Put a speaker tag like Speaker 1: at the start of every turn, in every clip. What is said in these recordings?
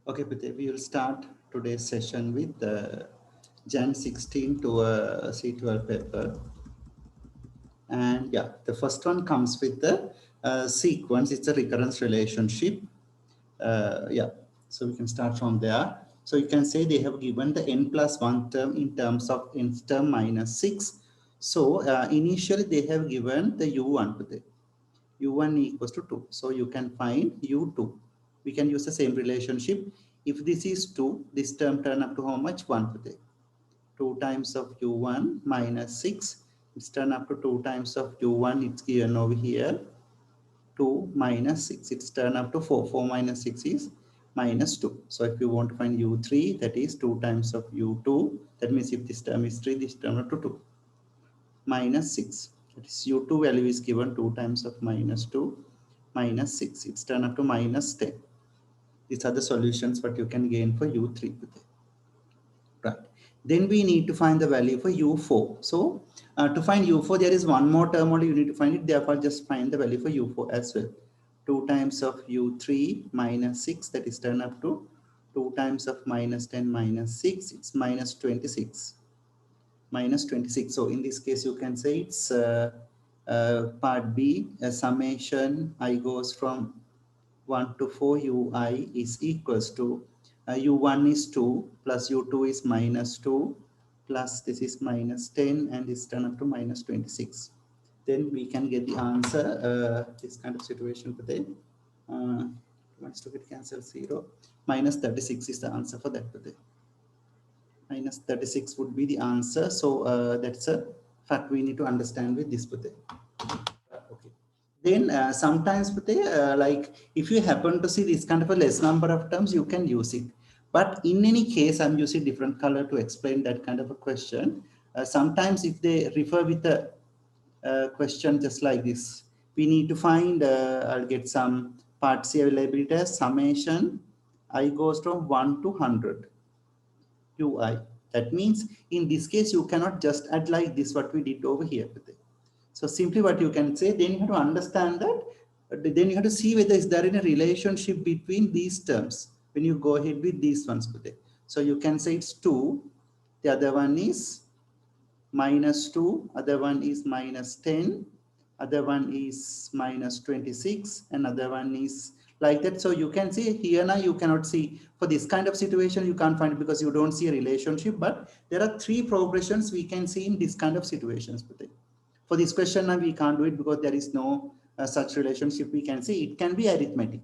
Speaker 1: Okay, Pite, we will start today's session with the Jan 16 to C12 paper. And yeah, the first one comes with the sequence. It's a recurrence relationship. Yeah, so we can start from there. So you can say they have given the n plus 1 term in terms of n term minus 6. So initially they have given the u1 to the u1 equals to 2. So you can find u2. We can use the same relationship. If this is 2, this term turn up to how much? 1 to the 2 times of u1 minus 6. It's turn up to 2 times of u1. It's given over here. 2 minus 6. It's turn up to 4. 4 minus 6 is minus 2. So if you want to find u3, that is 2 times of u2. That means if this term is 3, this term up to 2. Minus 6. That is u2 value is given 2 times of minus 2 minus 6. It's turned up to minus 10. These are the solutions what you can gain for u3. Right. Then we need to find the value for u4. So to find u4, there is one more term only you need to find it. Therefore, just find the value for u4 as well. 2 times of u3 minus 6. That is turned up to 2 times of minus 10 minus 6. It's minus 26. Minus 26. So in this case, you can say it's part B, a summation I goes from 1 to 4 ui is equals to u1 is 2 plus u2 is minus 2 plus this is minus 10 and this turn up to minus 26. Then we can get the answer, this kind of situation today. Once to get cancel 0, minus 36 is the answer for that today. Minus 36 would be the answer. So that's a fact we need to understand with this Pute. Okay. Then sometimes Pute, like if you happen to see this kind of a less number of terms, you can use it. But in any case, I'm using different color to explain that kind of a question. Sometimes if they refer with a question just like this, we need to find, I'll get some part C availability as summation I goes from 1 to 100. ui. That means in this case, you cannot just add like this, what we did over here. So simply what you can say, then you have to understand that, then you have to see whether is there any relationship between these terms when you go ahead with these ones. So you can say it's 2, the other one is minus 2, other one is minus 10, other one is minus 26, another one is like that. So you can see here now you cannot see for this kind of situation, you can't find it because you don't see a relationship, but there are 3 progressions we can see in this kind of situations. For this question now we can't do it because there is no such relationship we can see. It can be arithmetic.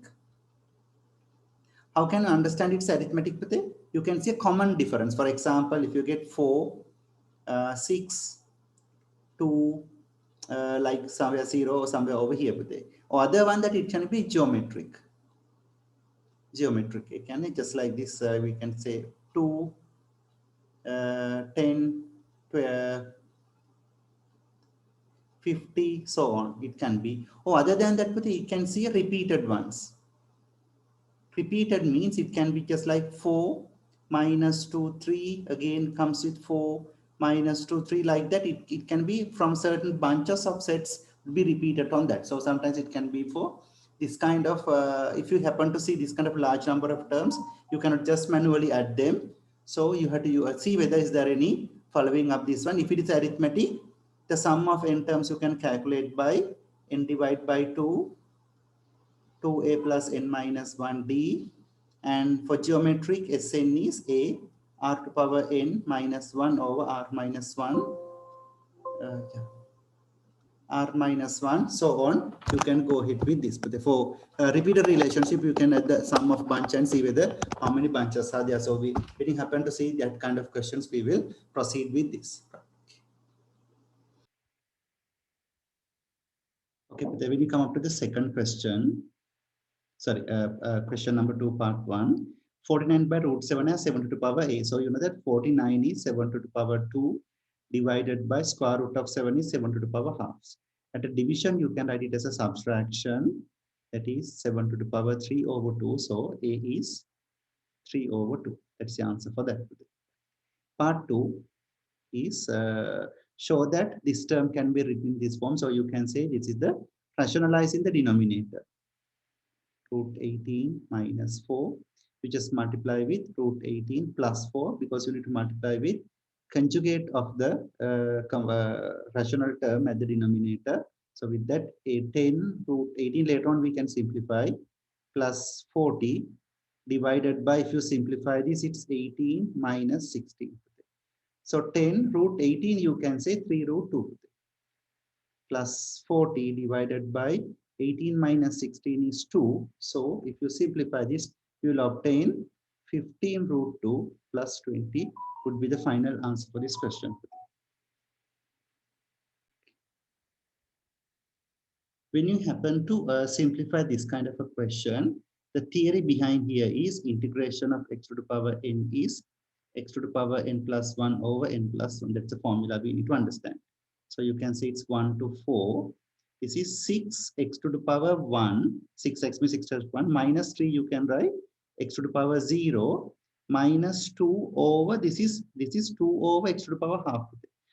Speaker 1: How can you understand it's arithmetic? You can see a common difference. For example, if you get 4, 6, 2, like somewhere 0 or somewhere over here. Or other one that it can be geometric. Geometric. It can be just like this. We can say 2, 10, 12, 50, so on. It can be. Or other than that, you can see repeated ones. Repeated means it can be just like 4 minus 2, 3, again comes with 4 minus 2, 3, like that. It can be from certain bunches of sets be repeated on that. So sometimes it can be for this kind of, if you happen to see this kind of large number of terms, you cannot just manually add them. So you have to see whether is there any following up this one. If it is arithmetic, the sum of n terms you can calculate by n divided by 2, 2a plus n minus 1d, and for geometric Sn is a r to power n minus 1 over r minus 1, yeah, r minus 1, so on. You can go ahead with this. But for repeated relationship, you can add the sum of bunch and see whether how many bunches are there. So we didn't happen to see that kind of questions, we will proceed with this. Okay, but then when you come up to the second question, sorry, question number 2, part 1. 49 by root 7 has 7 to the power a. So you know that 49 is 7 to the power 2 divided by square root of 7 is 7 to the power halves. At a division, you can write it as a subtraction. That is 7 to the power 3 over 2. So a is 3 over 2. That's the answer for that. Part 2 is show that this term can be written in this form. So you can say this is the rationalize in the denominator. Root 18 minus 4 You just multiply with root 18 plus 4 because you need to multiply with conjugate of the rational term at the denominator. So with that, a 10 root 18 later on we can simplify plus 40 divided by, if you simplify this, it's 18 minus 16. So 10 root 18, you can say 3 root 2 plus 40 divided by 18 minus 16 is 2. So if you simplify this, you will obtain 15 root 2 plus 20 would be the final answer for this question. When you happen to simplify this kind of a question, the theory behind here is integration of x to the power n is x to the power n plus 1 over n plus 1. That's a formula we need to understand. So you can say it's 1 to 4. This is 6x to the power 1. 6x means 6 plus 1 minus 3. You can write x to the power 0 minus 2 over this is 2 over x to the power half.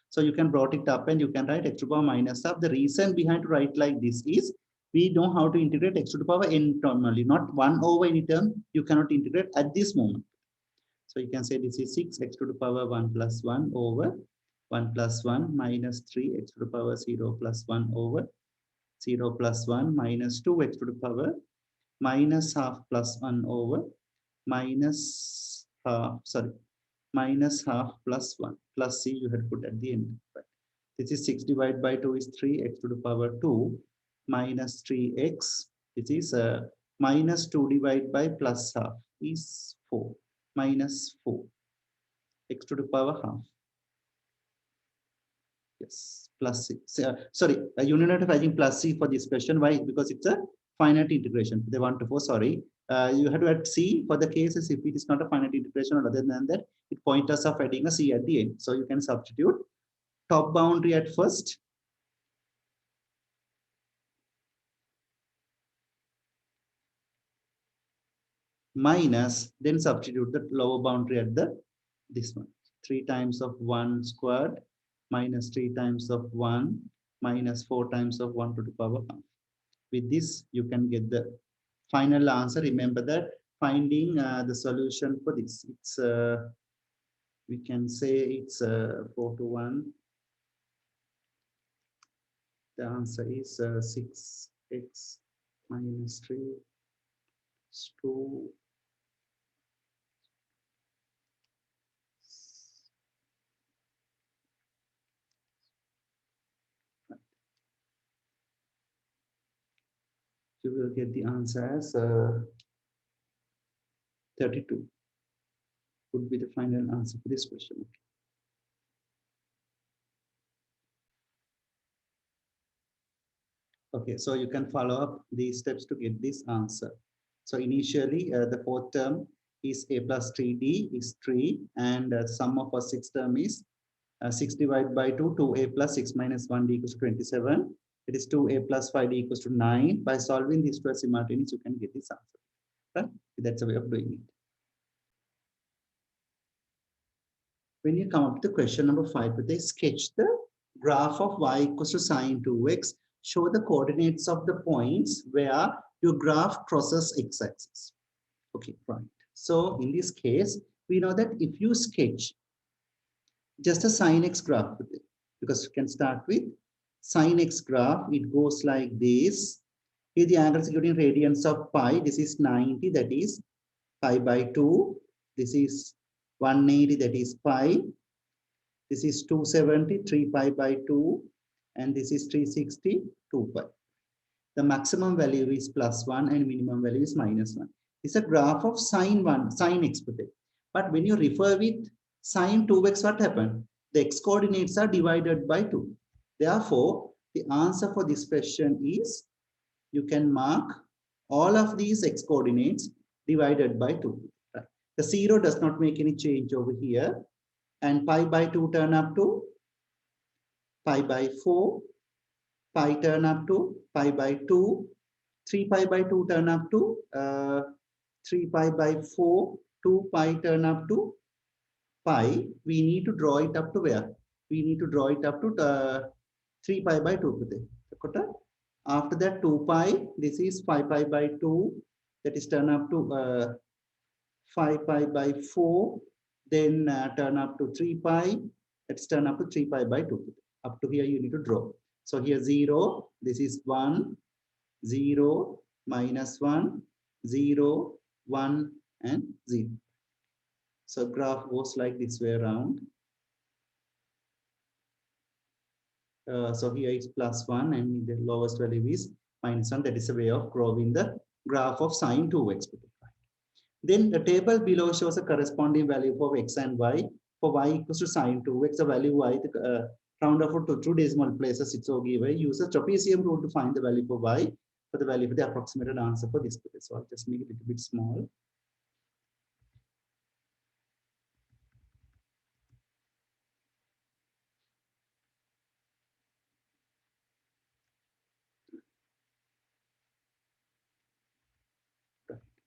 Speaker 1: So you can brought it up and you can write x to the power minus half. The reason behind to write like this is we know how to integrate x to the power n terminally, not 1 over any term. You cannot integrate at this moment. So you can say this is 6x to the power 1 plus 1 over 1 plus 1 minus 3x to the power 0 plus 1 over 0 plus 1 minus 2x to the power minus half plus 1 over minus half, sorry, minus half plus 1 plus c you had put at the end. Right. This is 6 divided by 2 is 3x to the power 2 minus 3x. This is minus 2 divided by plus half is 4 minus 4 x to the power half. Yes, plus c. Sorry, you need not writing plus c for this question. Why? Because it's a finite integration. They want to for sorry. You have to add c for the cases if it is not a finite integration or other than that, it points us of adding a c at the end. So you can substitute top boundary at first. Minus, then substitute the lower boundary at the this one. 3 times of 1 squared minus 3 times of 1 minus 4 times of 1 to the power half. With this, you can get the final answer. Remember that finding the solution for this, it's we can say it's 4 to 1. The answer is 6x minus 3 is 2. You will get the answer as 32 would be the final answer for this question. Okay, so you can follow up these steps to get this answer. So initially, the fourth term is a plus 3d is 3, and sum of a sixth term is 6 divided by 2, 2a plus 6 minus 1d equals to 27. It is 2a plus 5d equals to 9. By solving these two simultaneously, you can get this answer. Right? That's a way of doing it. When you come up to question number 5, they sketch the graph of y equals to sine 2x. Show the coordinates of the points where your graph crosses x-axis. Okay, right. So in this case, we know that if you sketch just a sine x graph, because you can start with sine x graph, it goes like this. Here the angle is giving radians of pi. This is 90, that is pi by 2. This is 180, that is pi. This is 270, 3 pi by 2. And this is 360, 2 pi. The maximum value is plus 1 and minimum value is minus 1. It's a graph of sine 1, sine x. But when you refer with sine 2x, what happened? The x coordinates are divided by 2. Therefore, the answer for this question is you can mark all of these x coordinates divided by 2. Right? The 0 does not make any change over here. And pi by 2 turn up to pi by 4. Pi turn up to pi by 2. 3 pi by 2 turn up to 3 pi by 4. 2 pi turn up to pi. We need to draw it up to where? We need to draw it up to 3 pi by 2. After that 2 pi, this is 5 pi by 2. That is turn up to 5 pi by 4, then turn up to 3 pi. Let's turn up to 3 pi by 2. Up to here you need to draw. So here 0, this is 1, 0, minus 1, 0, 1, and 0. So graph goes like this way around. So here is plus 1 and the lowest value is minus 1. That is a way of drawing the graph of sine 2x. Then the table below shows a corresponding value for x and y. For y equals to sine 2x, the value y, round off to two decimal places, it's okay. Use a trapezium rule to find the value for y, for the value for the approximated answer for this. So I'll just make it a little bit small.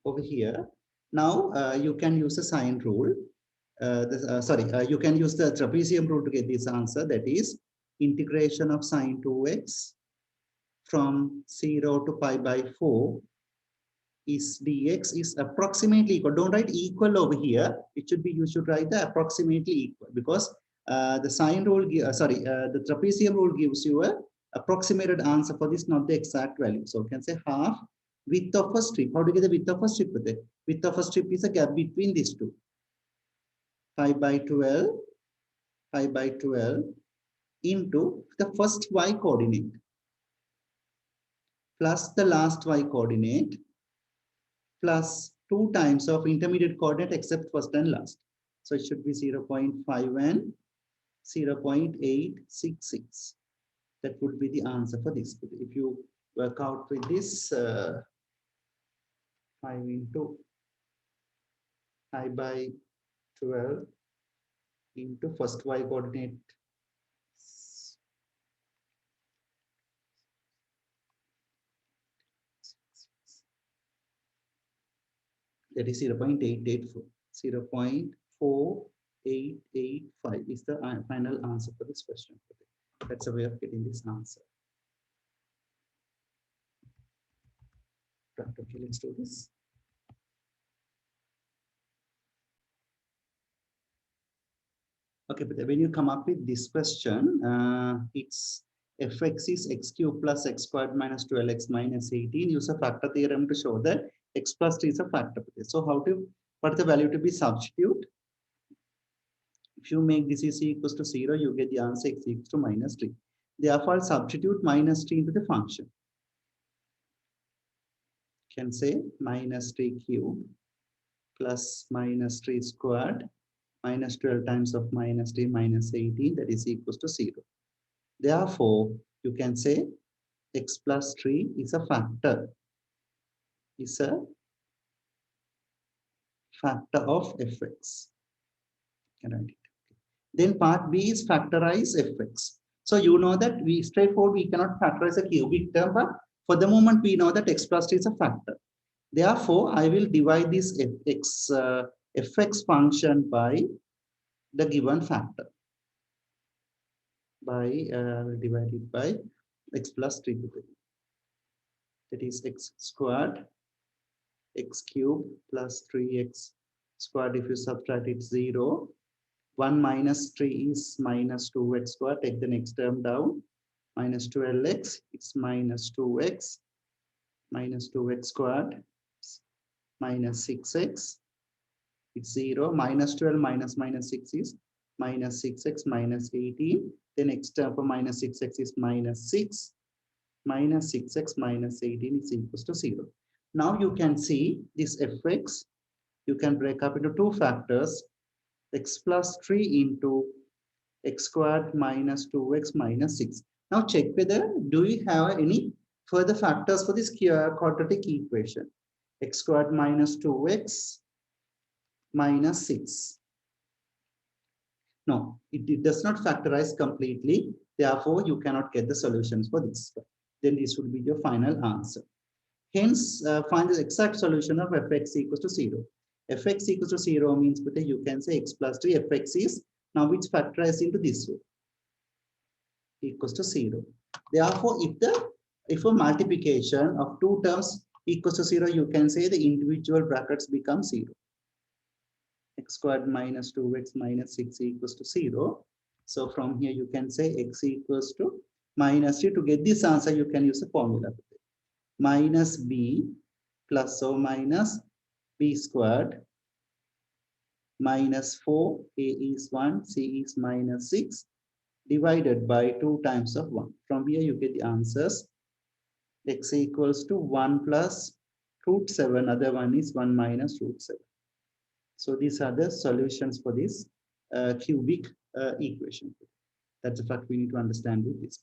Speaker 1: Over here, now you can use the sine rule. You can use the trapezium rule to get this answer. That is integration of sine 2x from 0 to pi by 4 is dx is approximately equal. Don't write equal over here. It should be, you should write the approximately equal, because the sine rule, the trapezium rule gives you a approximated answer for this, not the exact value. So you can say half width of a strip. How to get the width of a strip with it? Width of a strip is a gap between these two. 5 by 12, 5 by 12 into the first y coordinate plus the last y coordinate plus 2 times of intermediate coordinate except first and last. So it should be 0.5 and 0.866. That would be the answer for this. If you work out with this, 5 into 5 by 12 into first y coordinate, that is 0.884. 0.4885 is the final answer for this question. That's a way of getting this answer. Right, okay, let's do this. Okay, but when you come up with this question, it's fx is x cubed plus x squared minus 12x minus 18. Use a factor theorem to show that x plus 3 is a factor. So what is the value to be substitute? If you make this is equals to 0, you get the answer x equals to minus 3. Therefore, substitute minus 3 into the function. Can say minus 3 cubed plus minus 3 squared minus 12 times of minus 3 minus 18, that is equals to 0. Therefore, you can say x plus 3 is a factor. Is a factor of fx. Then part B is factorize fx. So you know that we straightforward, we cannot factorize a cubic term, but for the moment we know that x plus 3 is a factor. Therefore, I will divide this fx function by the given factor. We'll divide it by x plus 3. That is x squared, x cubed plus 3x squared. If you subtract it, 0. 1 minus 3 is minus 2x squared. Take the next term down. Minus 12x, it's minus 2x. Minus 2x squared, minus 6x. It's 0. Minus 12 minus 6 is minus 6x minus 18. The next term for minus 6x is minus 6. Minus 6x minus 18 is equals to 0. Now you can see this fx, you can break up into two factors, x plus 3 into x squared minus 2x minus 6. Now check whether, do we have any further factors for this quadratic equation? X squared minus 2x minus 6. No, it does not factorize completely. Therefore, you cannot get the solutions for this. Then this would be your final answer. Hence, find the exact solution of fx equals to 0. Fx equals to 0 means that you can say x plus 3 fx is, now it's factorized into this way, equals to 0. Therefore, if a multiplication of two terms equals to 0, you can say the individual brackets become 0. x squared minus 2x minus 6 equals to 0. So from here you can say x equals to minus 3. To get this answer, you can use a formula. Minus b plus or minus b squared minus 4, a is 1, c is minus 6, divided by 2 times of 1. From here you get the answers. X equals to 1 plus root 7, other one is 1 minus root 7. So these are the solutions for this cubic equation. That's the fact we need to understand with this.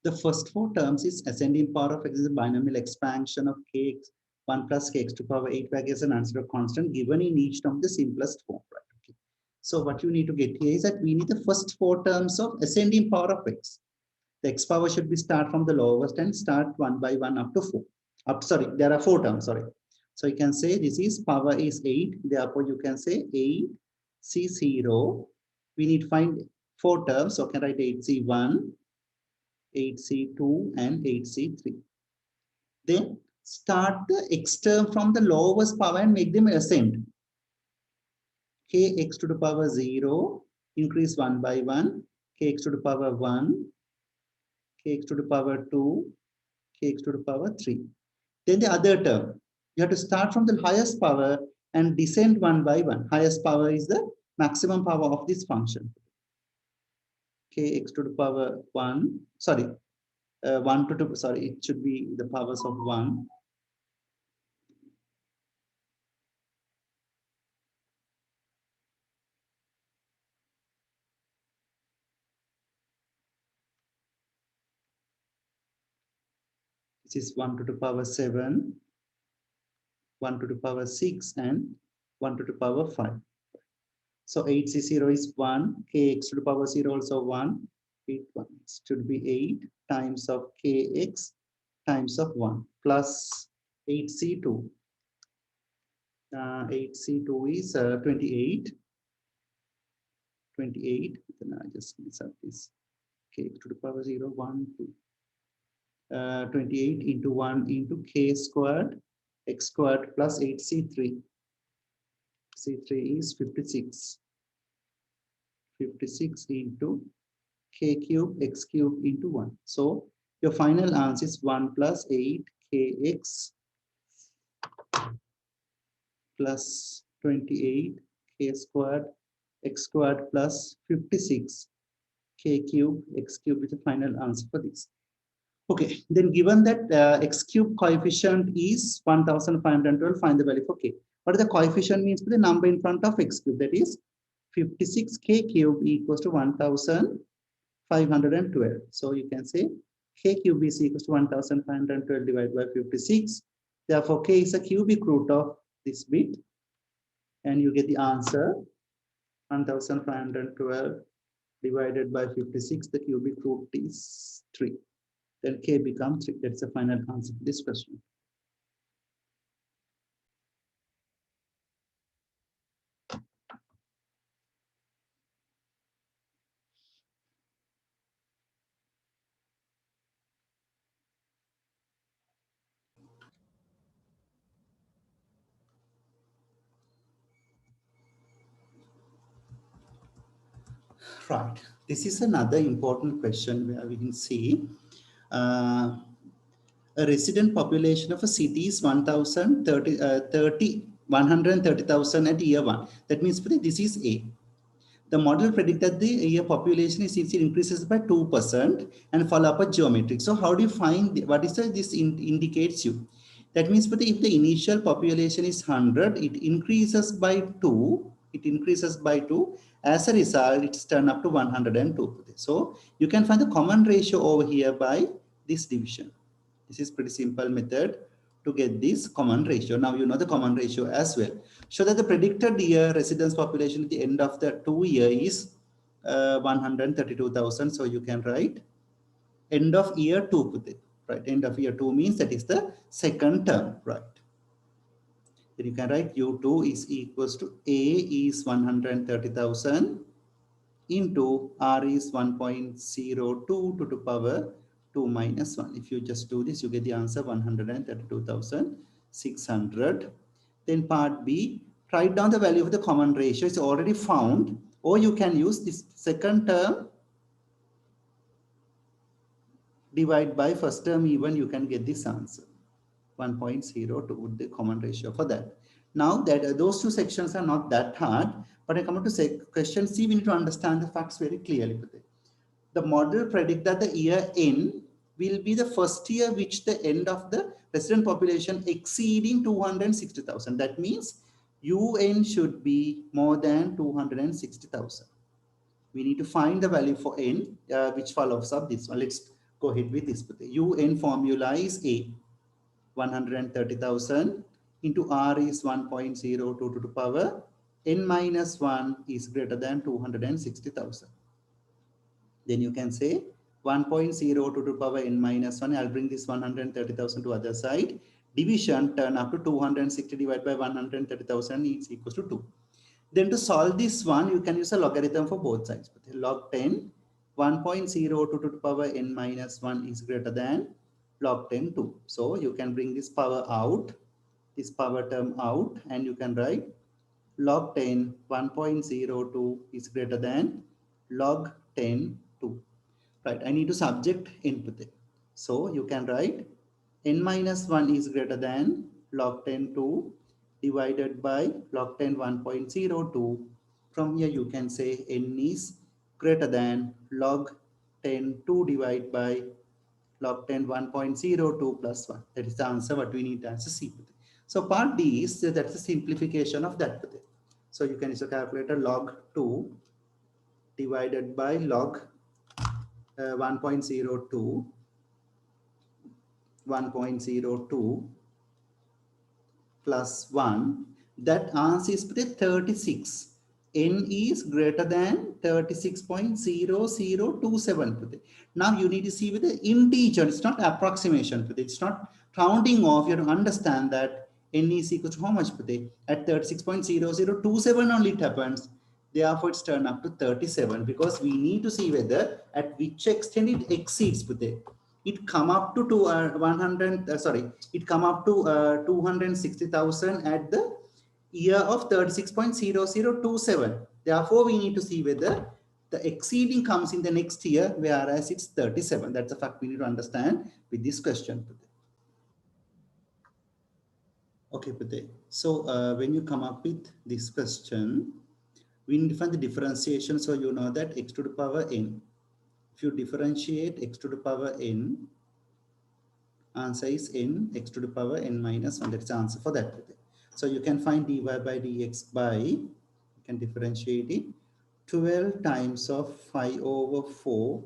Speaker 1: The first four terms is ascending power of x is a binomial expansion of kx 1 plus kx to power 8 back as an answer of constant given in each term the simplest form. Right? Okay. So what you need to get here is that we need the first four terms of ascending power of x. The x power should be start from the lowest and start one by one up to 4. Sorry, there are 4 terms, sorry. So you can say this is power is 8. Therefore, you can say 8C0. We need to find 4 terms. So can write 8C1, 8C2, and 8C3. Then start the x term from the lowest power and make them ascend. Kx to the power 0, increase 1 by 1. Kx to the power 1, kx to the power 2, kx to the power 3. Then the other term, you have to start from the highest power and descend 1 by 1. Highest power is the maximum power of this function. Kx to the power 1, sorry, 1 to 2, sorry, it should be the powers of 1. This is 1 to the power 7, 1 to the power 6, and 1 to the power 5. So 8C0 is 1, kx to the power 0 also 1. It should be 8 times of kx times of 1 plus 8C2. 8C2 is 28. 28. Then I just mix up this. Kx to the power 0, 1, 2. 28 into 1 into k squared, x squared plus 8C3. C3 is 56. 56 into k cube x cube into 1. So your final answer is 1 plus 8 kx plus 28 k squared x squared plus 56 k cube x cube is the final answer for this. Okay, then given that x cube coefficient is 1512, find the value for k. What is the coefficient means for the number in front of x cube, that is 56k cube equals to 1512. So you can say k cube is equals to 1512 divided by 56. Therefore, k is a cubic root of this bit. And you get the answer 1512 divided by 56. The cubic root is 3. Then k becomes 3. That's the final answer to this question. Right. This is another important question where we can see uh, a resident population of a city is 130,000 at year 1. That means this is A. The model predicts that the year population is increases by 2% and follow up a geometric. So how do you find what is this indicates you? That means if the initial population is 100, it increases by 2. It increases by 2. As a result, it's turned up to 102. So you can find the common ratio over here by this division. This is pretty simple method to get this common ratio. Now you know the common ratio as well. So that the predicted year residence population at the end of the 2 year is 132,000. So you can write end of year 2. Right, end of year 2 means that is the second term. Right. Then you can write U2 is equals to A is 130,000 into r is 1.02 to the power 2 minus 1. If you just do this, you get the answer 132,600. Then part B, write down the value of the common ratio. It's already found, or you can use this second term divide by first term even, you can get this answer. 1.02 would the common ratio for that. Now that those two sections are not that hard, but I come to say question C, we need to understand the facts very clearly. The model predict that the year N will be the first year which the end of the resident population exceeding 260,000. That means UN should be more than 260,000. We need to find the value for N, which follows up this one. Let's go ahead with this. The UN formula is A, 130,000 into R is 1.02 to the power N minus 1 is greater than 260,000. Then you can say 1.02 to the power N minus 1. I'll bring this 130,000 to other side. Division turn up to 260 divided by 130,000 is equals to 2. Then to solve this one, you can use a logarithm for both sides. Log 10, 1.02 to the power N minus 1 is greater than log 10 2. So you can bring this power out, this power term out, and you can write log 10 1.02 is greater than log 10 2. Right, I need to subject input it. So you can write n minus 1 is greater than log 10 2 divided by log 10 1.02. From here you can say n is greater than log 10 2 divided by log 10 1.02 plus 1. That is the answer what we need to answer C. So part D is that's a simplification of that. So you can use a calculator log 2 divided by log 1.02 plus 1. That answer is 36. N is greater than 36.0027. Now you need to see with the integer. It's not approximation. It's not rounding off. You have to understand that N is equal to how much? At 36.0027 only it happens. Therefore, it's turned up to 37 because we need to see whether at which extent it exceeds. It come up to 100. It come up to 260,000 at the year of 36.0027. Therefore, we need to see whether the exceeding comes in the next year, whereas it's 37. That's a fact we need to understand with this question. Okay, Pute. So when you come up with this question, we need to find the differentiation. So you know that x to the power n. If you differentiate x to the power n, answer is n x to the power n minus 1. That's the answer for that. So you can find dy by dx by, you can differentiate it, 12 times of 5 over 4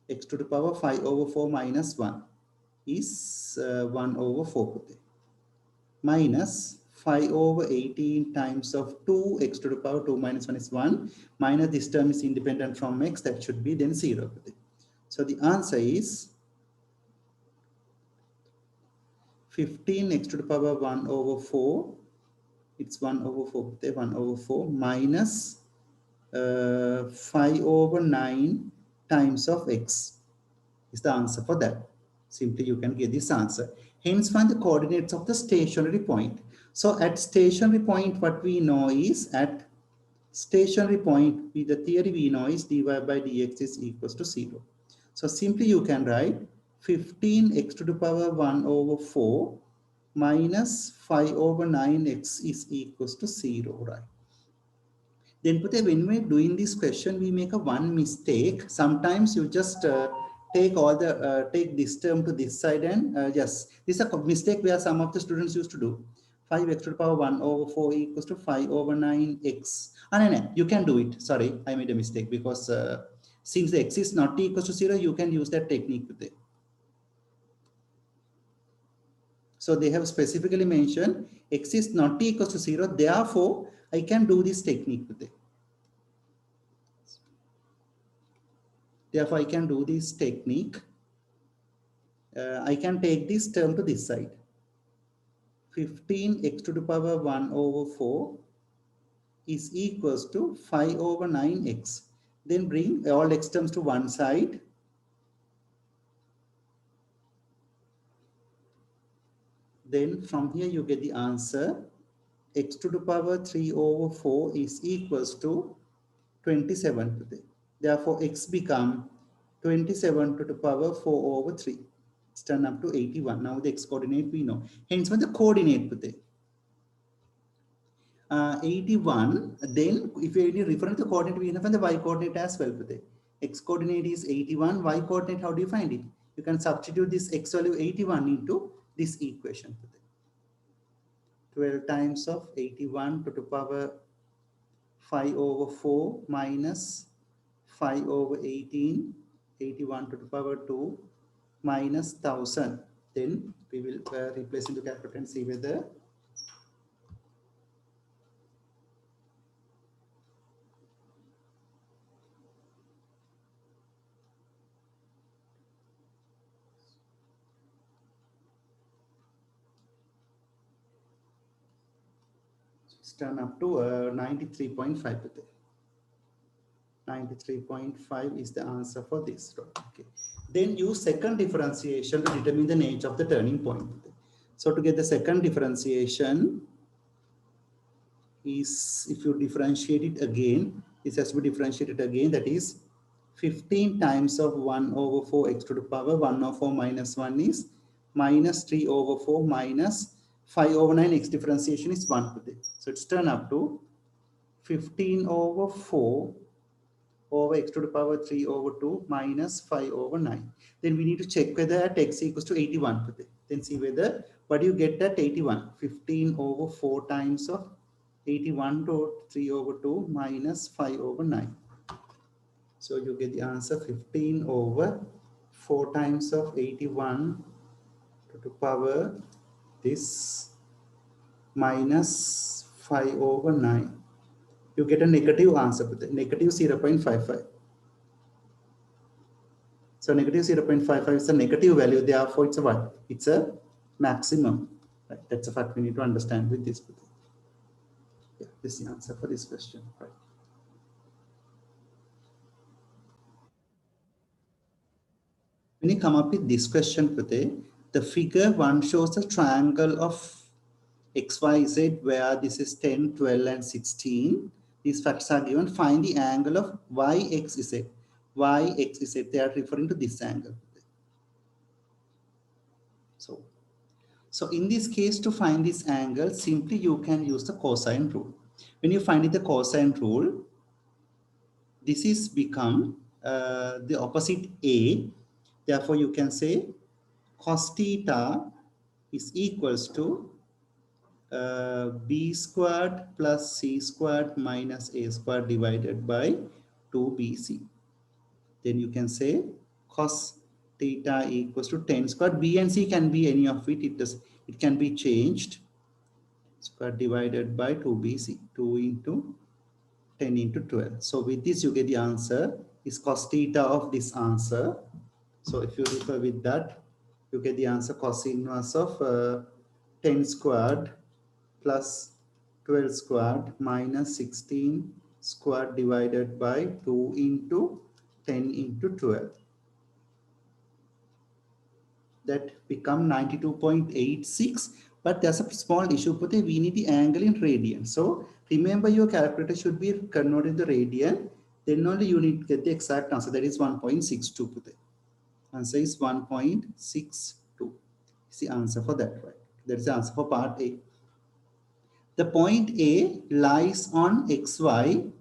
Speaker 1: x to the power 5 over 4 minus 1 is 1 over 4 minus 5 over 18 times of 2 x to the power 2 minus 1 is 1 minus this term is independent from x, that should be then 0. So the answer is 15 x to the power 1 over 4, it's 1 over 4, 1 over 4 minus 5 over 9 times of x is the answer for that. Simply you can get this answer. Hence find the coordinates of the stationary point. So at stationary point, what we know is at stationary point, with the theory we know is dy by dx is equals to 0. So simply you can write 15 x to the power 1 over 4 minus 5 over 9x is equals to 0, right? Then when we're doing this question, we make a one mistake. Sometimes you just take all the take this term to this side and yes, this is a mistake where some of the students used to do. 5x to the power 1 over 4 equals to 5 over 9x. No, you can do it. Sorry, I made a mistake because since the x is not equals to 0, you can use that technique with it. So they have specifically mentioned x is not equals to 0. Therefore, I can do this technique with it. Therefore, I can do this technique. I can take this term to this side. 15 x to the power 1 over 4 is equals to 5 over 9x. Then bring all x terms to one side. Then from here you get the answer. X to the power 3 over 4 is equals to 27 today. Therefore, x become 27 to the power 4 over 3. It's turned up to 81. Now the x coordinate we know. Hence, when the coordinate today. 81, then if you refer to the coordinate, we have the y coordinate as well today. X coordinate is 81, y coordinate, how do you find it? You can substitute this x value 81 into this equation today. 12 times of 81 to the power 5 over 4 minus 5 over 18, 81 to the power 2 minus 1000. Then we will replace into calculator and see whether it's turned up to 93.5 today. 93.5 is the answer for this. Okay. Then use second differentiation to determine the nature of the turning point. So to get the second differentiation is, if you differentiate it again, this has to be differentiated again, that is 15 times of 1 over 4 x to the power 1 over 4 minus 1 is minus 3 over 4 minus 5 over 9 x differentiation is 1 today. So it's turned up to 15 over 4 over x to the power 3 over 2 minus 5 over 9. Then we need to check whether at x equals to 81 today. Then see whether, what do you get at 81? 15 over 4 times of 81 to 3 over 2 minus 5 over 9. So you get the answer 15 over 4 times of 81 to the power this minus 5 over 9. You get a negative answer with it, negative 0.55. So negative 0.55 is a negative value, therefore it's a what? It's a maximum. Right? That's a fact we need to understand with this. Yeah, this is the answer for this question. Right. When you come up with this question, Pute, the figure 1 shows a triangle of XYZ where this is 10, 12, and 16. These facts are given. Find the angle of YXZ. YXZ, they are referring to this angle. So in this case, to find this angle, simply you can use the cosine rule. When you find the cosine rule, this is become the opposite A. Therefore, you can say cos theta is equals to B squared plus C squared minus A squared divided by 2BC. Then you can say cos theta equals to 10 squared. B and C can be any of it. It can be changed. Square divided by 2BC. 2 into 10 into 12. So with this, you get the answer is cos theta of this answer. So if you refer with that, you get the answer cos inverse of 10 squared plus 12 squared minus 16 squared divided by 2 into 10 into 12. That become 92.86. But there's a small issue, Pute, we need the angle in radian. So remember, your calculator should be converted to radian. Then only you need to get the exact answer. That is 1.62, Pute. Answer is 1.62. Is the answer for that, right? That is the answer for part A. The point A lies on XY,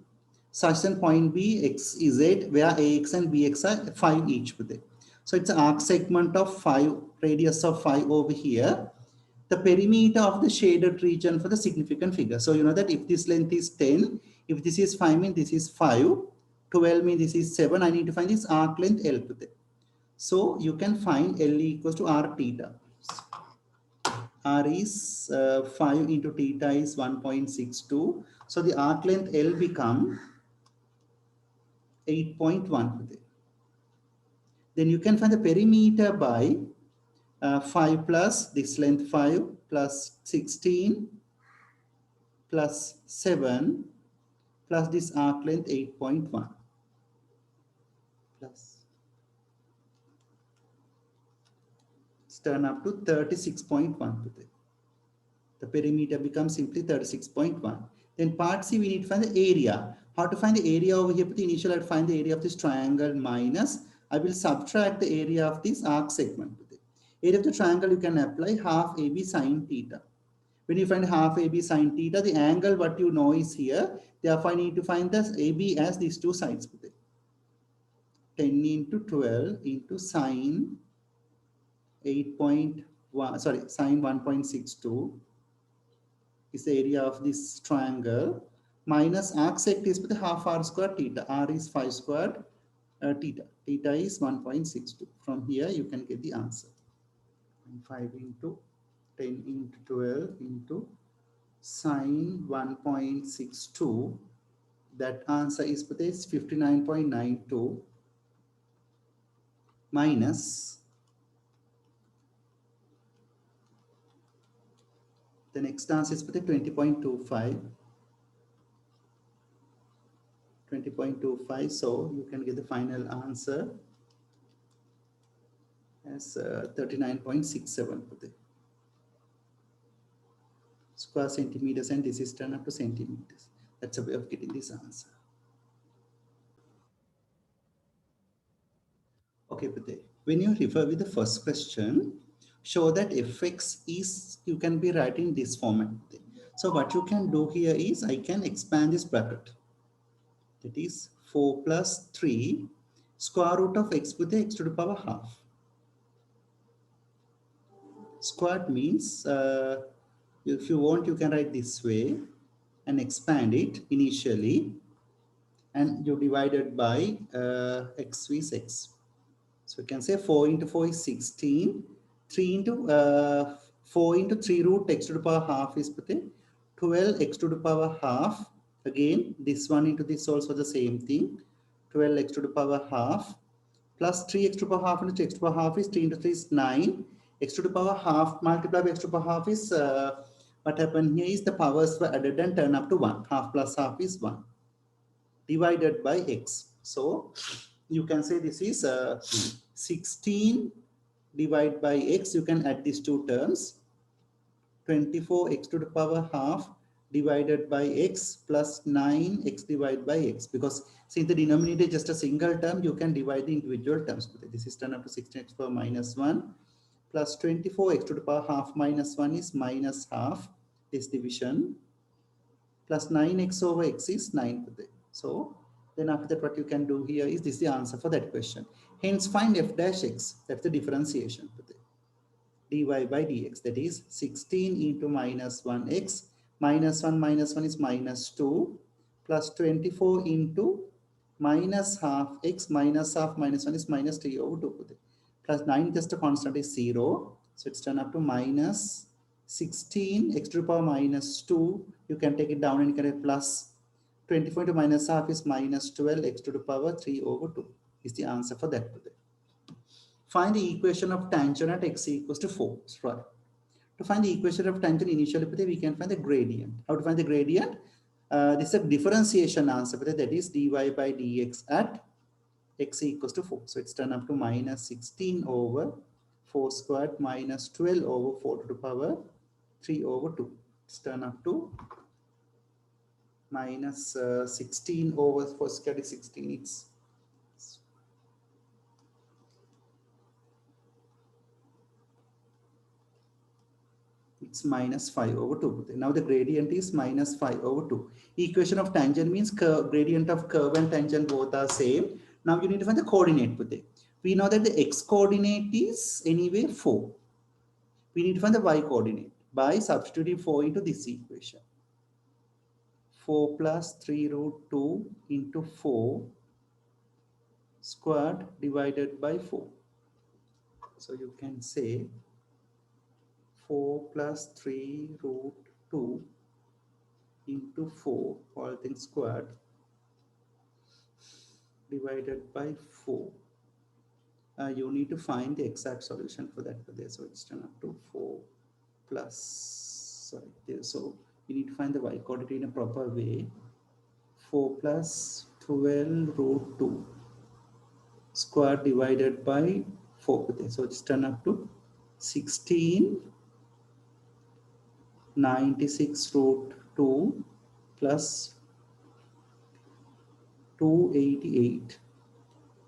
Speaker 1: such that point B, X, Z, where AX and BX are 5 each, Pute. So it's an arc segment of 5, radius of 5 over here. The perimeter of the shaded region for the significant figure. So you know that if this length is 10, if this is 5 means this is 5, 12 means this is 7, I need to find this arc length L. So you can find L equals to R theta. R is 5 into theta is 1.62. So the arc length L become 8.1. Then you can find the perimeter by 5 plus this length 5 plus 16 plus 7 plus this arc length 8.1 plus it's turn up to 36.1. The perimeter becomes simply 36.1. Then part C, we need to find the area. How to find the area over here? Initially, I find the area of this triangle minus, I will subtract the area of this arc segment. Area of the triangle, you can apply half AB sine theta. When you find half AB sine theta, the angle what you know is here. Therefore, I need to find this AB as these two sides. 10 into 12 into sine 8.1, sorry, sine 1.62 is the area of this triangle minus arc sec is with half r square theta. R is 5 squared theta. Theta is 1.62. From here, you can get the answer. 5 into 10 into 12 into sine 1.62. That answer is 59.92 minus the next answer is 20.25. 20.25. So you can get the final answer as 39.67 square centimeters, and this is turned up to centimeters. That's a way of getting this answer. Okay, Pute. When you refer with the first question, show that fx is, you can be writing this format. So what you can do here is, I can expand this bracket. That is 4 plus 3 square root of x with the x to the power half. Squared means, if you want, you can write this way and expand it initially, and you divide it by x is x. So you can say 4 into 4 is 16. 3 into 4 into 3 root x to the power half is 12 x to the power half. Again, this one into this also the same thing. 12 x to the power half plus 3 x to the power half into x to the power half is 3 into 3 is 9. X to the power half multiplied by x to the power half is what happened here is the powers were added and turn up to 1. Half plus half is 1 divided by x. So you can say this is 16 divided by x. You can add these two terms. 24x to the power half divided by x plus 9x divided by x. Because since the denominator is just a single term, you can divide the individual terms. This is turned up to 16x power minus 1 plus 24x to the power half minus 1 is minus half. This division plus 9x over x is 9. So then after that, what you can do here is, this is the answer for that question. Hence, find f dash x. That's the differentiation. Dy by dx. That is 16 into minus 1x. Minus 1 is minus 2 plus 24 into minus half x minus half minus 1 is minus 3 over 2. Plus 9, just a constant, is 0. So it's turned up to minus 16 x to the power minus 2. You can take it down and you can have plus 24 into minus half is minus 12 x to the power 3 over 2 is the answer for that. Find the equation of tangent at x equals to 4. Right. To find the equation of tangent, initially we can find the gradient. How to find the gradient? This is a differentiation answer, that is dy by dx at x equals to 4. So it's turned up to minus 16 over 4 squared minus 12 over 4 to the power 3 over 2. It's turned up to minus 16 over 4 squared is 16. It's minus 5 over 2. Now the gradient is minus 5 over 2. Equation of tangent means curve, gradient of curve and tangent both are same. Now you need to find the coordinate. We know that the x coordinate is anyway 4. We need to find the y coordinate by substituting 4 into this equation. 4 plus 3 root 2 into 4 squared divided by 4. So you can say 4 plus 3 root 2 into 4 all things squared divided by 4. You need to find the exact solution for that. So it's turned up to 4 plus, sorry, so you need to find the y coordinate in a proper way. 4 plus 12 root 2 square divided by 4. So it's turn up to 1696 root 2 plus 288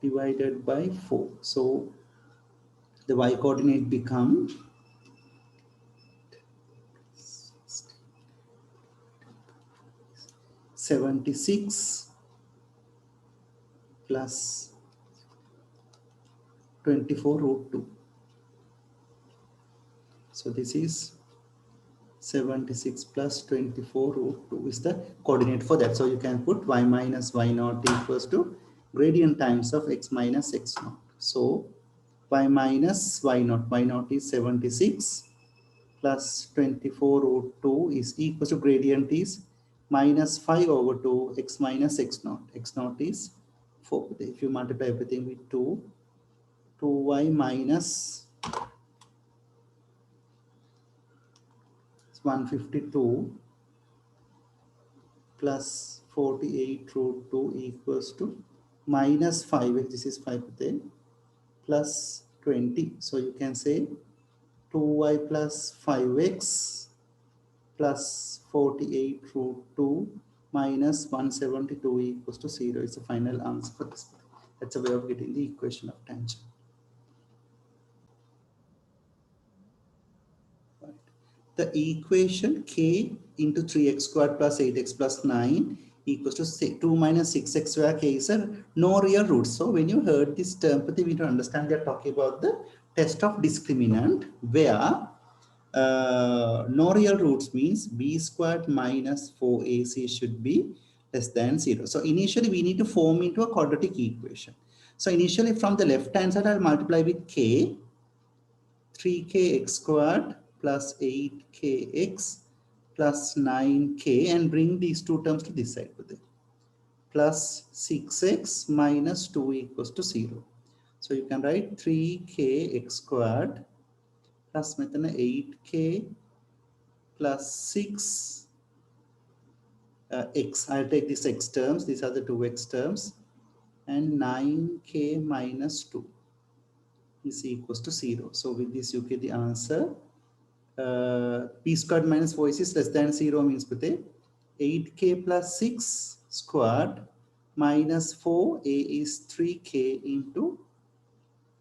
Speaker 1: divided by 4. So the y coordinate become 76 plus 24 root 2. So this is 76 plus 24 root 2 is the coordinate for that. So you can put y minus y naught equals to gradient times of x minus x naught. So y minus y naught is 76 plus 24 root 2 is equal to gradient is minus 5 over 2 x minus x naught. X naught is 4. If you multiply everything with 2, 2y minus 152 plus 48 root 2 equals to minus 5, this is 5 plus 20. So you can say 2y plus 5x plus 48 root 2 minus 172 equals to 0 is the final answer for this. That's a way of getting the equation of tangent. Right. The equation k into 3x squared plus 8x plus 9 equals to 2 minus 6x, where k is a no real root. So when you heard this term, we need to understand they're talking about the test of discriminant, where no real roots means b squared minus 4ac should be less than 0. So initially we need to form into a quadratic equation. So initially from the left hand side I'll multiply with k, 3kx squared plus 8kx plus 9k and bring these two terms to this side with it. Plus 6x minus 2 equals to 0. So you can write 3kx squared plus 8k plus 6 x. I'll take these x terms. These are the two x terms. And 9k minus 2 is equals to 0. So with this you get the answer. P squared minus 4 is less than 0 means 8k plus 6 squared minus 4, a is 3k into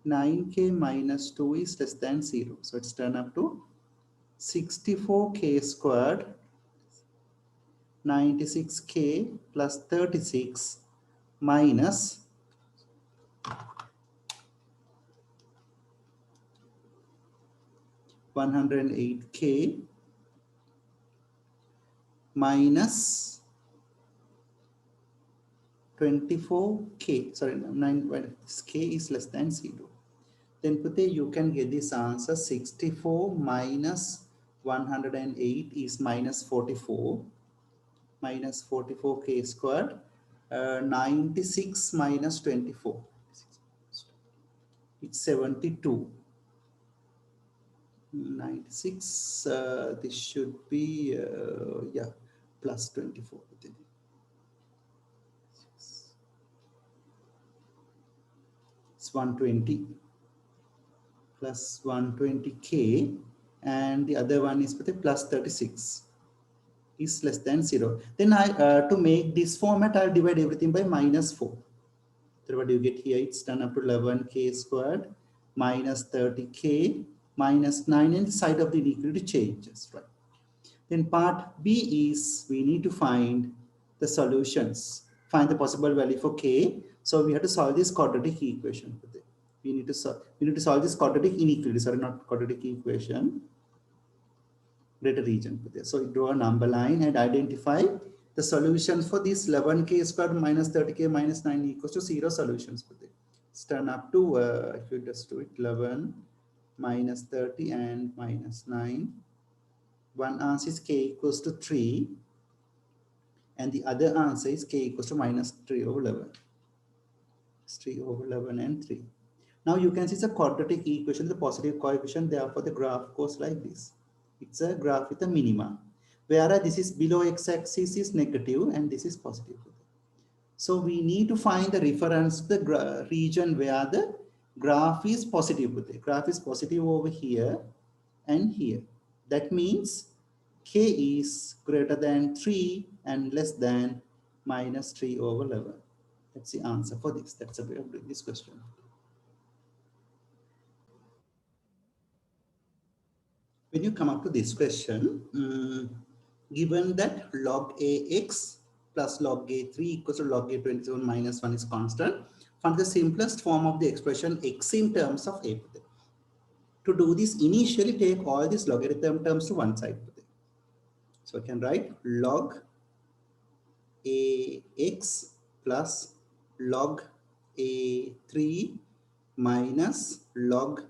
Speaker 1: 9k minus 2 is less than 0. So it's turned up to 64k squared 96k plus 36 minus 108k minus 24k. Sorry, 9, this k is less than 0. Then you can get this answer 64 minus 108 is minus 44. Minus 44k squared. 96 minus 24. It's 72. 96, this should be, yeah, plus 24. It's 120 plus 120k, and the other one is plus 36 is less than 0. Then to make this format, I'll divide everything by minus 4. So what do you get here? It's done up to 11k squared minus 30k minus 9, and the side of the inequality changes, right? Then part B is we need to find the solutions, find the possible value for k. So we have to solve this quadratic equation. We need to solve this quadratic inequality. Sorry, not quadratic equation. Greater region. So draw a number line and identify the solutions for this 11k squared minus 30k minus 9 equals to 0 solutions. It's turn up to, if you just do it, 11 minus 30 and minus 9. One answer is k equals to 3, and the other answer is k equals to minus 3 over 11. It's 3 over 11 and 3. Now you can see it's a quadratic equation, the positive coefficient, therefore the graph goes like this. It's a graph with a minima, whereas this is below x-axis is negative and this is positive. So we need to find the reference, the region where the graph is positive. The graph is positive over here and here. That means k is greater than 3 and less than minus 3 over 11. That's the answer for this. That's the way of doing this question. When you come up to this question, given that log ax plus log a3 equals to log a27 minus 1 is constant, find the simplest form of the expression x in terms of a. To do this, initially take all these logarithm terms to one side. So I can write log ax plus log a3 minus log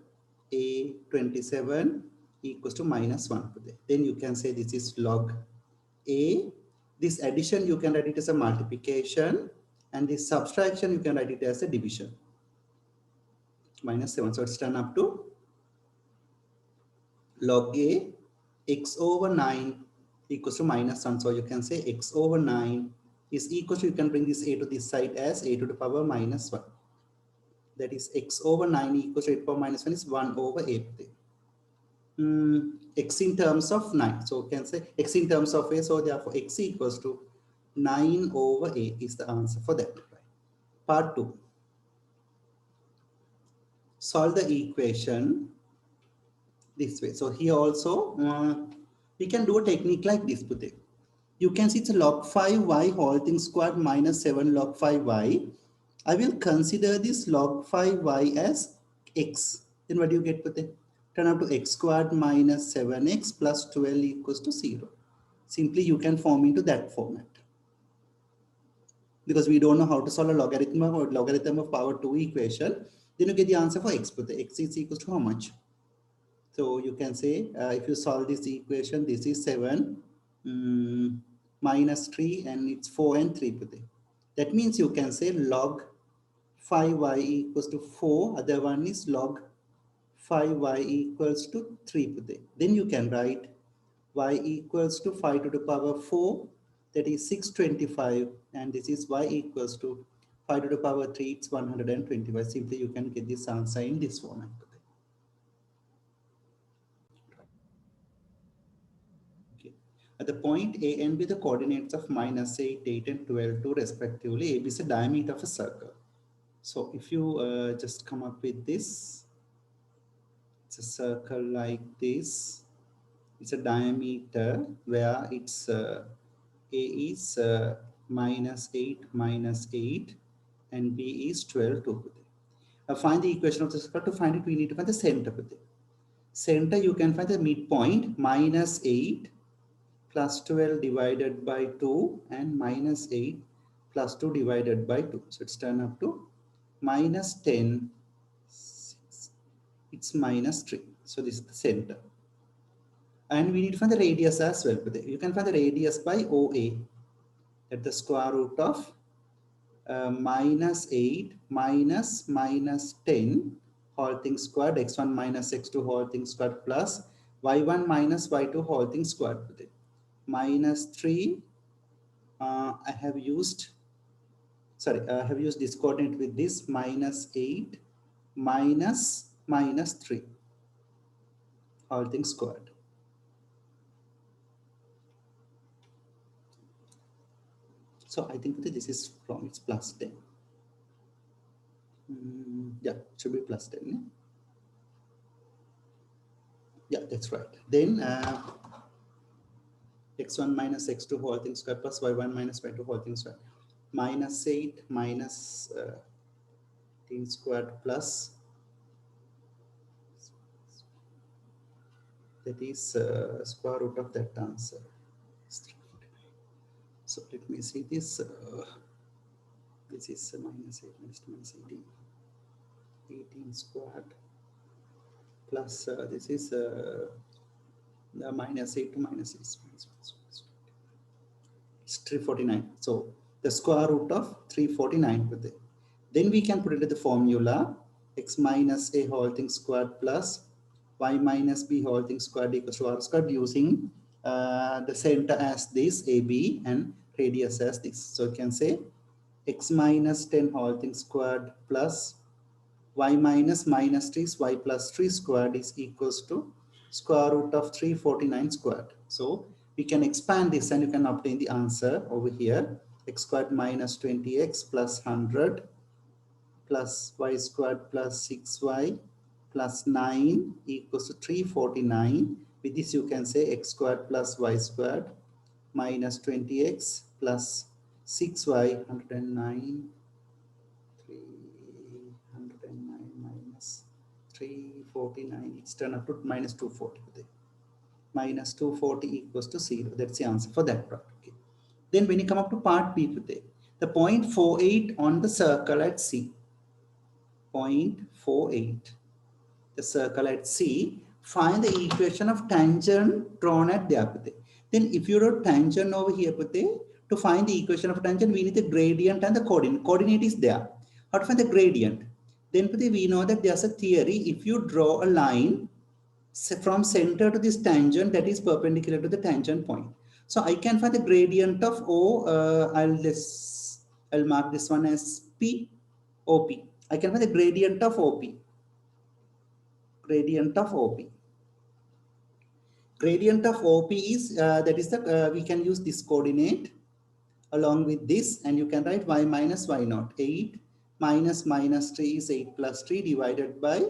Speaker 1: a27 equals to minus 1. Then you can say this is log a. This addition you can write it as a multiplication, and this subtraction you can write it as a division. Minus 7. So it's turned up to log a x over 9 equals to minus 1. So you can say x over 9 is equal to, you can bring this a to this side as a to the power minus 1. That is x over 9 equals to 8 power minus 1 is 1 over 8. X in terms of 9. So you can say x in terms of a. So therefore x equals to 9 over a is the answer for that. Part 2. Solve the equation this way. So here also we can do a technique like this. You can see it's a log 5y whole thing squared minus 7 log 5y. I will consider this log 5y as x. Then what do you get? Turn out to x squared minus 7x plus 12 equals to 0. Simply you can form into that format. Because we don't know how to solve a logarithm of power 2 equation, then you get the answer for x. X is equals to how much? So you can say if you solve this equation, this is 7 minus 3 and it's 4 and 3. That means you can say log 5y equals to 4. Other one is log 5y equals to 3. Then you can write y equals to 5 to the power 4. That is 625. And this is y equals to 5 to the power 3. It's 125. Simply you can get this answer in this format. At the point A and B, the coordinates of minus 8, 8 and 12, 2 respectively. AB is the diameter of a circle. So if you just come up with this, it's a circle like this. It's a diameter where it's A is minus 8, minus 8 and B is 12. Find the equation of the circle. To find it, we need to find the center. Center, you can find the midpoint minus 8 plus 12 divided by 2 and minus 8 plus 2 divided by 2. So it's turned up to minus 10, 6. It's minus 3. So this is the center. And we need to find the radius as well. You can find the radius by OA at the square root of minus 8 minus minus 10 whole thing squared, x1 minus x2 whole thing squared plus y1 minus y2 whole thing squared. Minus 3, I have used this coordinate with this minus 8 minus minus 3 whole thing squared. So I think that this is from, it's plus 10. Yeah, it should be plus 10. Yeah, that's right. Then x1 minus x2 whole thing squared plus y1 minus y2 whole thing squared. Minus 8 minus 10 squared plus, that is square root of that answer. So let me see this. This is minus 8 minus 18. 18 squared plus this is the minus 8 to minus 6. It's 349. So the square root of 349 with it. Then we can put it in the formula x minus a whole thing squared plus y minus b whole thing squared equals to r squared, using the center as this AB and radius as this. So you can say x minus 10 whole thing squared plus y minus minus 3 is y plus 3 squared is equals to square root of 349 squared. So we can expand this and you can obtain the answer over here. X squared minus 20x plus 100 plus y squared plus 6y plus 9 equals to 349. With this you can say x squared plus y squared minus 20x plus 6y 109 309 minus 349. It's turned up to minus 240. Minus 240 equals to 0. That's the answer for that part. Okay. Then when you come up to part B, the point 48 on the circle at C. 0.48. The circle at C, find the equation of tangent drawn at there. Then if you wrote tangent over here, to find the equation of tangent, we need the gradient and the coordinate. Coordinate is there. How to find the gradient? Then we know that there's a theory. If you draw a line from center to this tangent that is perpendicular to the tangent point. So I can find the gradient of O. I'll mark this one as P, OP. I can find the gradient of OP. Gradient of OP. Gradient of OP is that is the we can use this coordinate along with this, and you can write y minus y naught. 8 minus minus 3 is 8 plus 3 divided by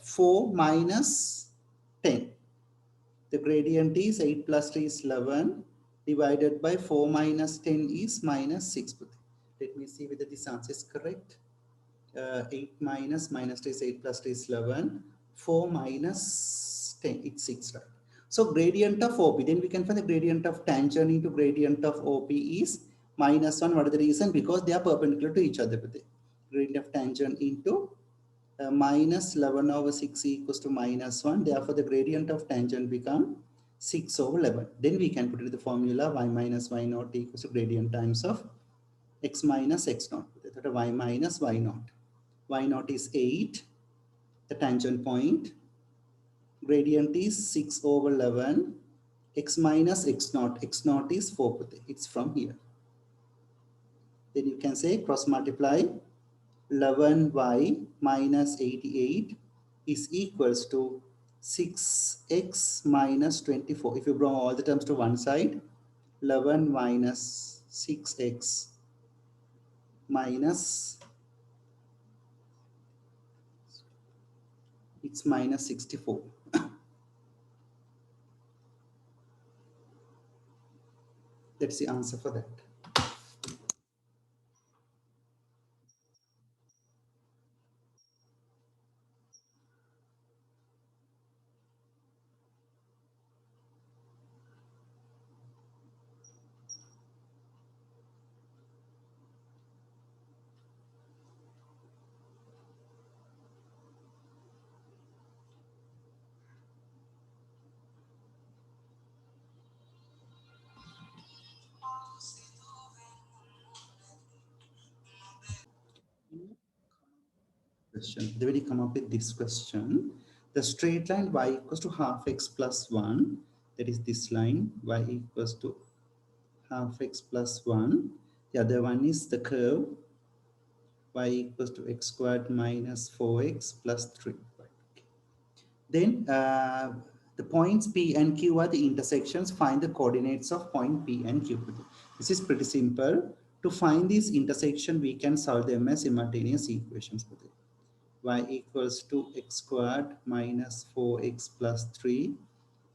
Speaker 1: 4 minus 10. The gradient is 8 plus 3 is 11 divided by 4 minus 10 is minus 6. Let me see whether this answer is correct. 8 minus minus 3 is 8 plus 3 is 11. 4 minus 10, it's 6, right? So gradient of OP, then we can find the gradient of tangent into gradient of OP is minus 1. What is the reason? Because they are perpendicular to each other. Gradient of tangent into minus 11 over 6 equals to minus 1. Therefore, the gradient of tangent become 6 over 11. Then we can put it in the formula y minus y naught equals to gradient times of x minus x naught. That y minus y naught. Y naught is 8, the tangent point. Gradient is 6 over 11. X minus x naught. X naught is 4. It's from here. Then you can say cross multiply 11y minus 88 is equals to 6x minus 24. If you bring all the terms to one side, 11 minus 6x minus, it's minus 64. That's the answer for that. Question. Then when you come up with this question, the straight line y equals to half x plus 1, that is this line, y equals to half x plus 1. The other one is the curve y equals to x squared minus 4x plus 3. Then the points P and Q are the intersections. Find the coordinates of point P and Q. This is pretty simple. To find this intersection, we can solve them as simultaneous equations. Y equals to x squared minus 4x plus 3.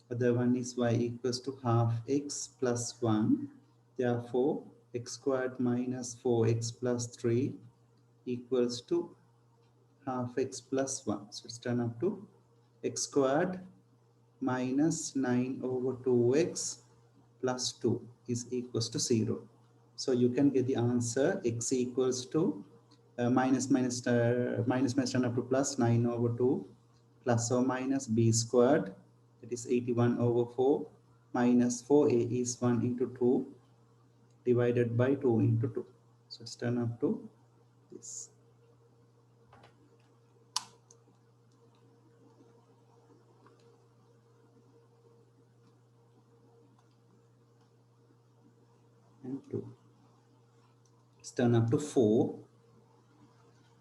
Speaker 1: Other one is y equals to half x plus 1. Therefore, x squared minus 4x plus 3 equals to half x plus 1. So it's turned up to x squared minus 9 over 2x plus 2 is equals to 0. So you can get the answer x equals to minus turn up to plus 9 over 2 plus or minus b squared, that is 81 over 4 minus 4a is 1 into 2 divided by 2 into 2. So it's turn up to this. And 2. turn up to 4,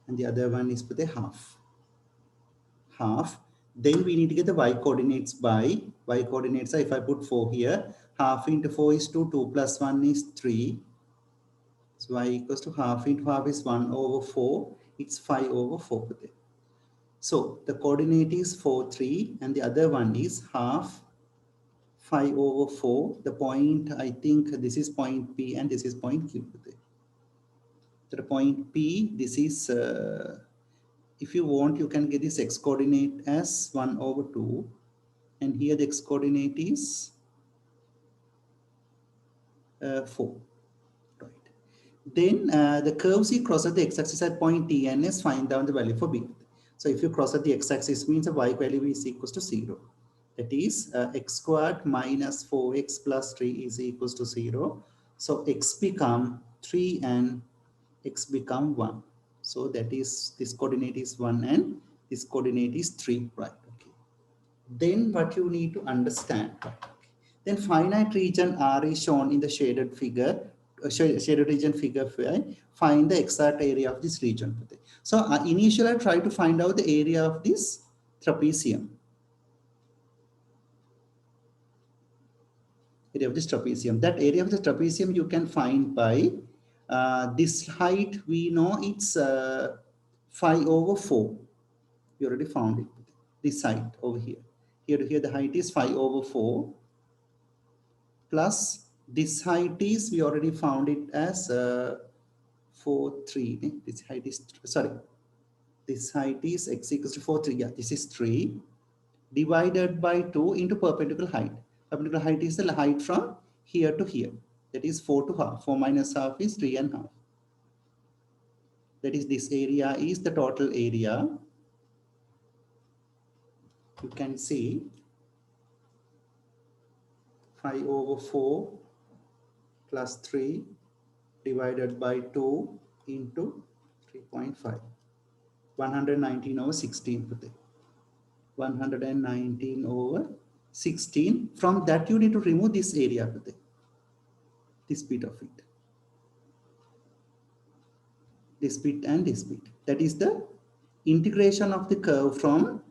Speaker 1: and the other one is for the half. Then we need to get the y coordinates by y coordinates. If I put 4 here, half into 4 is 2, 2 plus 1 is 3. So y equals to half into half is 1 over 4. It's 5 over 4. So the coordinate is 4, 3, and the other one is half 5 over 4. The point, I think this is point P and this is point Q. So the point P, this is, if you want, you can get this x coordinate as 1 over 2. And here the x coordinate is 4. Right. Then the curve C crosses the x-axis at point T and S, find down the value for B. So if you cross at the x-axis, means the y value is equals to 0. That is x squared minus 4x plus 3 is equals to 0. So x become 3 and x become 1. So that is, this coordinate is 1 and this coordinate is 3, right? Okay. Then what you need to understand, right? Okay. Then finite region R is shown in the shaded figure, shaded region figure 5. Find the exact area of this region. So initially I try to find out the area of this trapezium. Area of this trapezium. That area of the trapezium you can find by this height. We know it's 5 over 4. We already found it. This height over here. Here to here the height is 5 over 4. Plus this height is, we already found it as 4, 3. This height is, sorry. This height is x equals to 4, 3. Yeah, this is 3. Divided by 2 into perpendicular height. Perpendicular height is the height from here to here. That is 4 to half. 4 minus half is 3 and half. That is, this area is the total area. You can see 5 over 4 plus 3 divided by 2 into 3.5. 119 over 16. 119 over 16. From that you need to remove this area. This bit of it. This bit and this bit. That is the integration of the curve from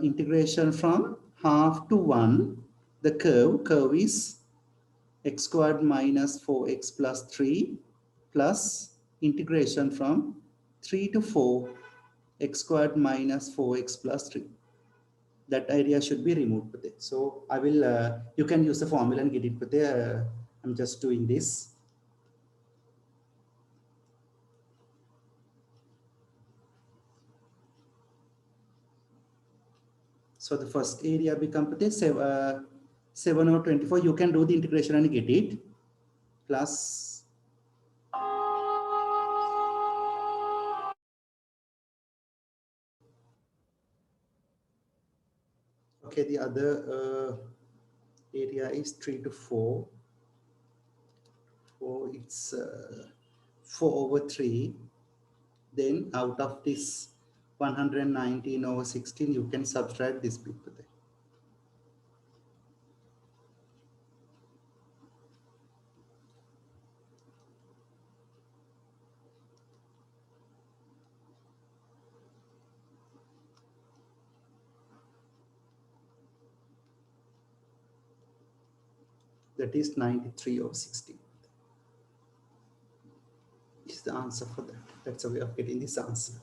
Speaker 1: integration from half to 1. The curve is x squared minus 4x plus 3 plus integration from 3 to 4 x squared minus 4x plus 3. That area should be removed. So I will, you can use the formula and get it. I'm just doing this. So the first area become 7 over 24. You can do the integration and get it. Plus okay, the other area is 3 to 4. 4, it's 4 over 3. Then out of this 119 over 16, you can subtract this bit. That is 93 over 16. Is the answer for that. That's a way of getting this answer.